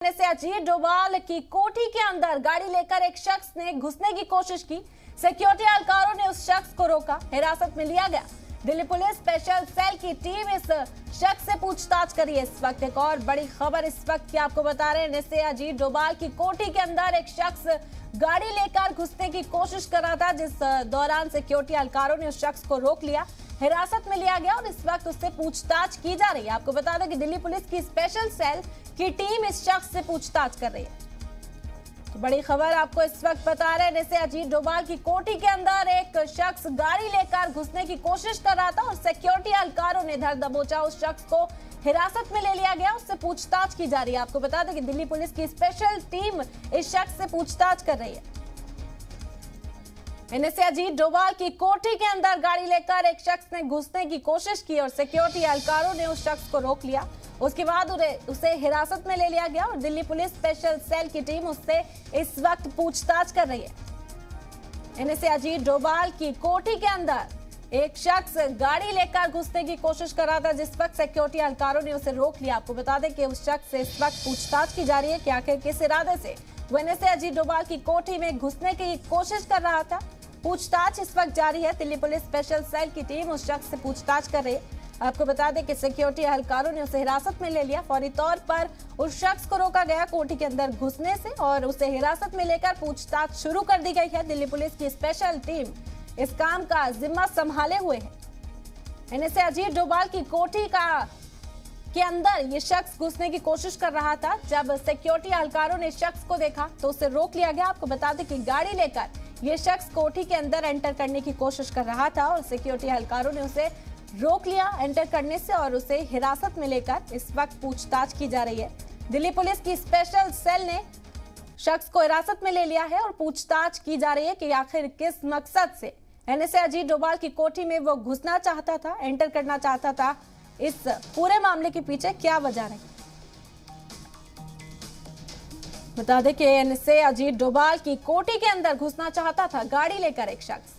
से अजीत डोभाल की कोठी के अंदर गाड़ी लेकर एक शख्स ने घुसने की कोशिश की। सिक्योरिटी एहलकारों ने उस शख्स को रोका, हिरासत में लिया गया। दिल्ली पुलिस स्पेशल सेल की टीम इस शख्स से पूछताछ करी है। इस वक्त एक और बड़ी खबर इस वक्त की आपको बता रहे हैं। से अजीत डोभाल की कोठी के अंदर एक शख्स गाड़ी लेकर घुसने की कोशिश कर रहा था, जिस दौरान सिक्योरिटी एहलकारों ने उस शख्स को रोक लिया, हिरासत में लिया गया और इस वक्त उससे पूछताछ की जा रही है। आपको बता दें कि दिल्ली पुलिस की स्पेशल सेल की टीम इस शख्स से पूछताछ कर रही है। तो बड़ी खबर आपको इस वक्त बता रहे हैं। से अजीत डोभाल की कोठी के अंदर एक शख्स गाड़ी लेकर घुसने की कोशिश कर रहा था और सिक्योरिटी एहलकारों ने धर दबोचा उस शख्स को हिरासत में ले लिया गया, उससे पूछताछ की जा रही है। आपको बता दें कि दिल्ली पुलिस की स्पेशल टीम इस शख्स से पूछताछ कर रही है। से अजीत डोभाल की कोठी के अंदर गाड़ी लेकर एक शख्स ने घुसने की कोशिश की और सिक्योरिटी एहलकारों ने उस शख्स को रोक लिया। उसके बाद उसे हिरासत में ले लिया गया और दिल्ली पुलिस स्पेशल सेल की टीम उससे इस वक्त पूछताछ कर रही है। से अजीत डोभाल की कोठी के अंदर एक शख्स गाड़ी लेकर घुसने की कोशिश कर रहा था, जिस वक्त सिक्योरिटी एहलकारों ने उसे रोक लिया। आपको बता दें कि उस शख्स से इस वक्त पूछताछ की जा रही है कि आखिर किस इरादे से से अजीत डोभाल की कोठी में घुसने की कोशिश कर रहा था। पूछताछ इस वक्त जारी है। दिल्ली पुलिस स्पेशल सेल की टीम उस शख्स से पूछताछ कर रही है। आपको बता दें कि सिक्योरिटी एहलकारों ने उसे हिरासत में ले लिया। फौरी तौर पर उस शख्स को रोका गया कोठी के अंदर घुसने से और उसे हिरासत में लेकर पूछताछ शुरू कर दी गई है। दिल्ली पुलिस की स्पेशल टीम इस काम का जिम्मा संभाले हुए है। से अजीत डोभाल की कोठी के अंदर ये शख्स घुसने की कोशिश कर रहा था। जब सिक्योरिटी एहलकारों ने इस शख्स को देखा तो उसे रोक लिया गया। आपको बता दें कि गाड़ी लेकर ये शख्स कोठी के अंदर एंटर करने की कोशिश कर रहा था और सिक्योरिटी एहलकारों ने उसे रोक लिया एंटर करने से और उसे हिरासत में लेकर इस वक्त पूछताछ की जा रही है। दिल्ली पुलिस की स्पेशल सेल ने शख्स को हिरासत में ले लिया है और पूछताछ की जा रही है कि आखिर किस मकसद से से अजीत डोभाल की कोठी में वो घुसना चाहता था, एंटर करना चाहता था। इस पूरे मामले के पीछे क्या वजह रही? बता दें कि से अजीत डोभाल की कोठी के अंदर घुसना चाहता था गाड़ी लेकर एक शख्स।